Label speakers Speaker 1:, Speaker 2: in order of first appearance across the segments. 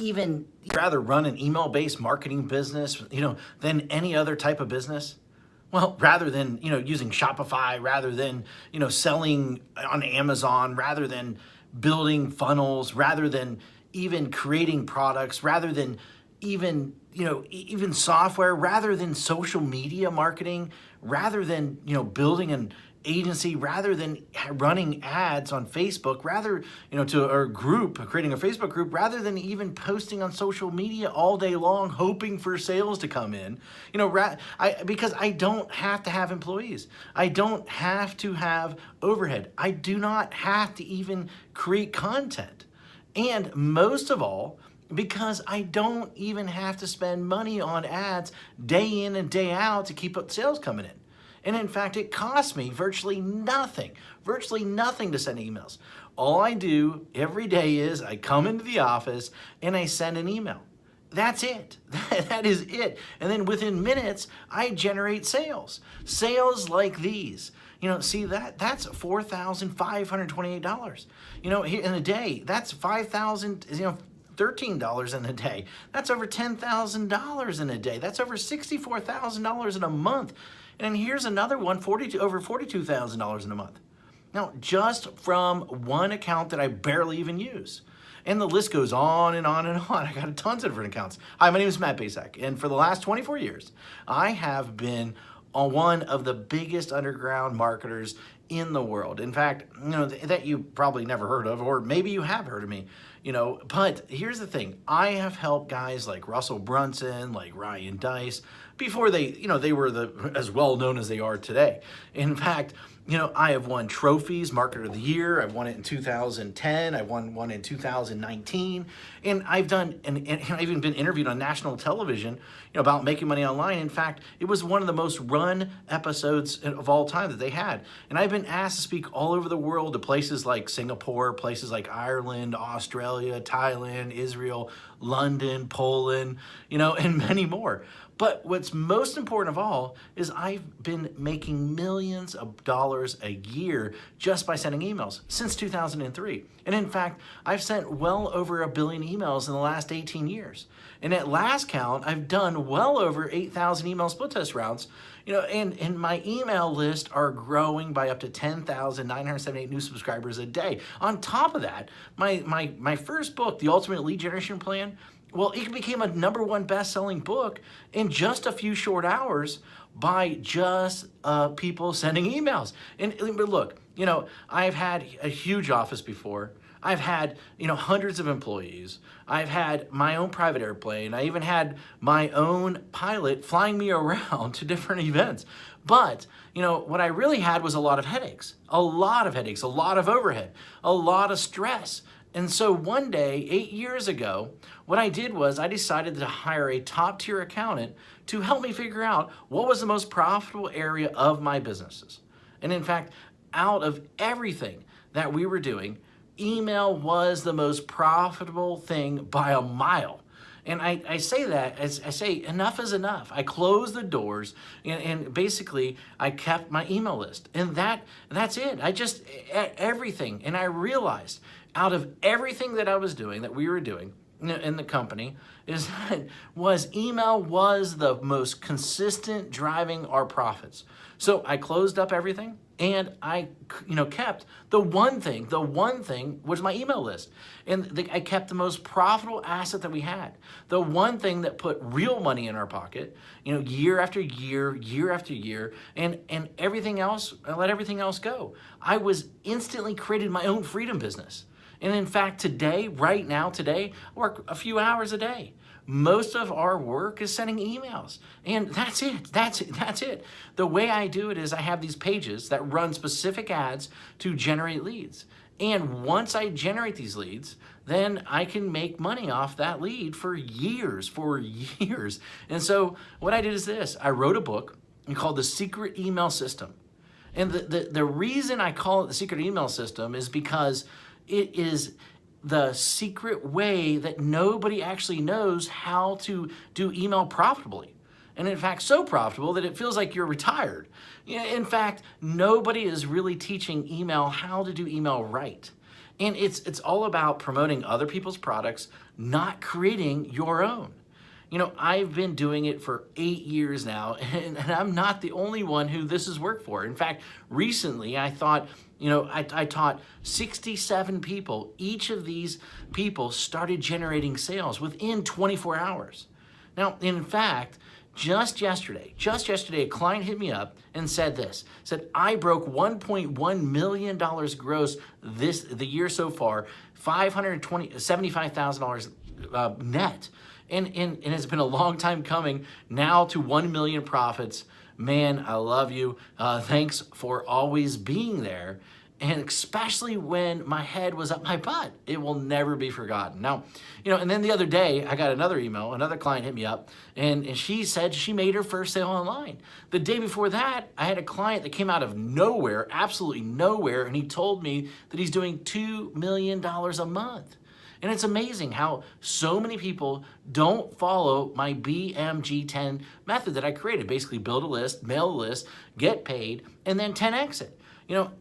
Speaker 1: even rather run an email-based marketing business, than any other type of business? Well, rather than, using Shopify, rather than, selling on Amazon, rather than building funnels, rather than even creating products, rather than even software, rather than social media marketing, rather than, building an agency, rather than running ads on Facebook, rather, to a group, creating a Facebook group, rather than even posting on social media all day long, hoping for sales to come in, because I don't have to have employees. I don't have to have overhead. I do not have to even create content. And most of all, because I don't even have to spend money on ads day in and day out to keep up sales coming in. And in fact, it costs me virtually nothing to send emails. All I do every day is I come into the office and I send an email. That's it. That is it. And then within minutes, I generate sales. Sales like these. See that's $4,528. In a day, that's $5,000, $13 in a day. That's over $10,000 in a day. That's over $64,000 in a month. And here's another one, over $42,000 in a month. Now, just from one account that I barely even use. And the list goes on and on and on. I got tons of different accounts. Hi, my name is Matt Bacek, and for the last 24 years, I have been one of the biggest underground marketers in the world. In fact, that you probably never heard of, or maybe you have heard of me, but here's the thing. I have helped guys like Russell Brunson, like Ryan Deiss, before they were as well known as they are today. In fact, I have won trophies, Marketer of the Year. I've won it in 2010. I won one in 2019. And I've even been interviewed on national television, about making money online. In fact, it was one of the most run episodes of all time that they had. And I've been asked to speak all over the world to places like Singapore, places like Ireland, Australia, Thailand, Israel, London, Poland, and many more. But what's most important of all is I've been making millions of dollars a year just by sending emails since 2003. And in fact, I've sent well over 1 billion emails in the last 18 years. And at last count, I've done well over 8,000 email split test rounds, and my email list are growing by up to 10,978 new subscribers a day. On top of that, my first book, The Ultimate Lead Generation Plan, well, it became a #1 best-selling book in just a few short hours by just people sending emails. But look, I've had a huge office before. I've had, hundreds of employees. I've had my own private airplane. I even had my own pilot flying me around to different events. But, what I really had was a lot of headaches, a lot of overhead, a lot of stress. And so one day, 8 years ago, what I did was I decided to hire a top-tier accountant to help me figure out what was the most profitable area of my businesses. And in fact, out of everything that we were doing, email was the most profitable thing by a mile. And I say that as I say, enough is enough. I closed the doors and basically I kept my email list. And that's it. I just, everything. And I realized out of everything that I was doing, that we were doing in the company, email was the most consistent driving our profits. So I closed up everything and I kept the one thing was my email list. And I kept the most profitable asset that we had. The one thing that put real money in our pocket, year after year, year after year, and everything else, I let everything else go. I was instantly created my own freedom business. And in fact, right now, I work a few hours a day. Most of our work is sending emails. And that's it. The way I do it is I have these pages that run specific ads to generate leads. And once I generate these leads, then I can make money off that lead for years. And so what I did is this. I wrote a book called The Secret Email System. And the reason I call it The Secret Email System is because it is the secret way that nobody actually knows how to do email profitably. And in fact, so profitable that it feels like you're retired. In fact, nobody is really teaching email how to do email right. And it's all about promoting other people's products, not creating your own. I've been doing it for 8 years now, and I'm not the only one who this has worked for. In fact, recently I thought, I taught 67 people. Each of these people started generating sales within 24 hours. Now, in fact, just yesterday, a client hit me up and said I broke $1.1 million gross the year so far, $75,000 net. And it's been a long time coming now to 1 million profits. Man, I love you. Thanks for always being there. And especially when my head was up my butt, it will never be forgotten. Now, and then the other day I got another email, another client hit me up and she said she made her first sale online. The day before that, I had a client that came out of nowhere, absolutely nowhere. And he told me that he's doing $2 million a month. And it's amazing how so many people don't follow my BMG10 method that I created. Basically build a list, mail a list, get paid, and then 10x it.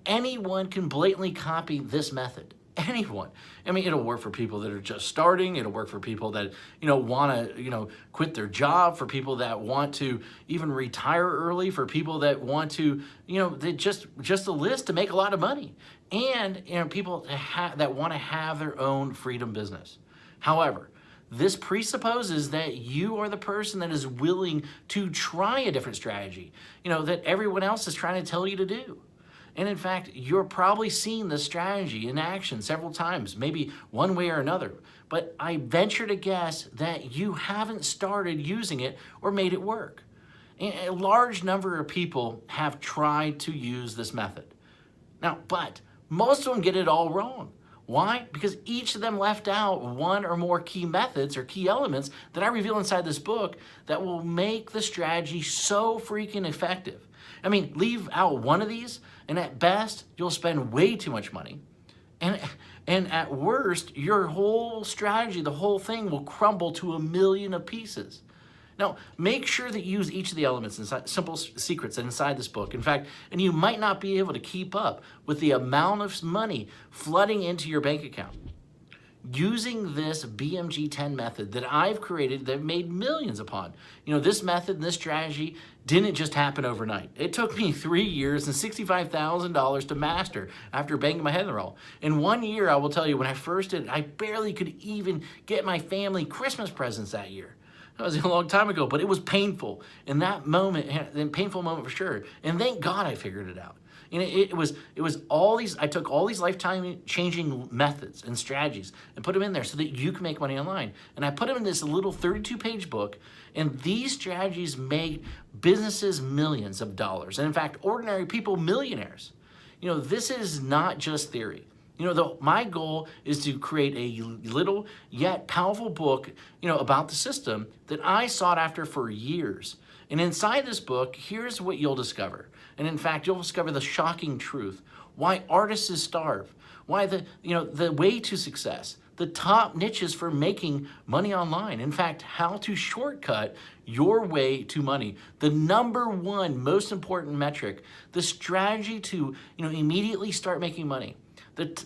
Speaker 1: Anyone can blatantly copy this method. Anyone. I mean, it'll work for people that are just starting. It'll work for people that, want to, quit their job, for people that want to even retire early, for people that want to, they just a list to make a lot of money. And, people that want to have their own freedom business. However, this presupposes that you are the person that is willing to try a different strategy, that everyone else is trying to tell you to do. And in fact, you're probably seen this strategy in action several times, maybe one way or another. But I venture to guess that you haven't started using it or made it work. And a large number of people have tried to use this method. Now, but most of them get it all wrong. Why? Because each of them left out one or more key methods or key elements that I reveal inside this book that will make the strategy so freaking effective. I mean, leave out one of these, and at best, you'll spend way too much money. And at worst, your whole strategy, the whole thing will crumble to a million of pieces. Now, make sure that you use each of the elements inside, simple secrets inside this book. In fact, and you might not be able to keep up with the amount of money flooding into your bank account. Using this BMG10 method that I've created that I've made millions upon. This method and this strategy didn't just happen overnight. It took me 3 years and $65,000 to master after banging my head in the wall. In 1 year, I will tell you, when I first did it, I barely could even get my family Christmas presents that year. That was a long time ago, but it was painful. In that moment, a painful moment for sure. And thank God I figured it out. And it was all these, I took all these lifetime changing methods and strategies and put them in there so that you can make money online. And I put them in this little 32-page book, and these strategies make businesses millions of dollars. And in fact, ordinary people, millionaires. This is not just theory. My goal is to create a little yet powerful book, about the system that I sought after for years. And inside this book, here's what you'll discover. And in fact, you'll discover the shocking truth. Why artists starve. Why the way to success. The top niches for making money online. In fact, how to shortcut your way to money. The number one most important metric. The strategy to immediately start making money.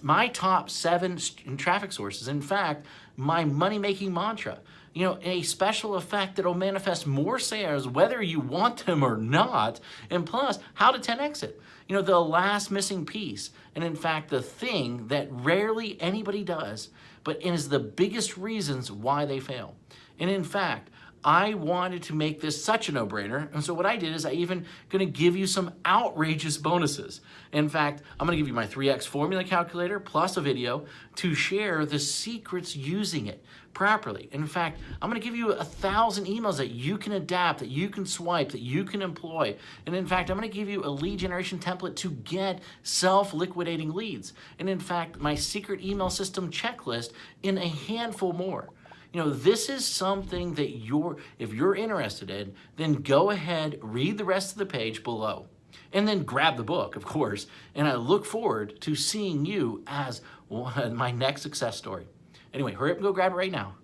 Speaker 1: My top 7 traffic sources. In fact, my money-making mantra. A special effect that will manifest more sales whether you want them or not. And plus, how to 10x it. The last missing piece. And in fact, the thing that rarely anybody does, but is the biggest reasons why they fail. And in fact, I wanted to make this such a no-brainer, and so what I did is I even going to give you some outrageous bonuses. In fact, I'm going to give you my 3x formula calculator plus a video to share the secrets using it properly. In fact, I'm going to give you 1,000 emails that you can adapt, that you can swipe, that you can employ. And in fact, I'm going to give you a lead generation template to get self-liquidating leads. And in fact, my secret email system checklist in a handful more. This is something that if you're interested in, then go ahead, read the rest of the page below, and then grab the book, of course. And I look forward to seeing you as my next success story. Anyway, hurry up and go grab it right now.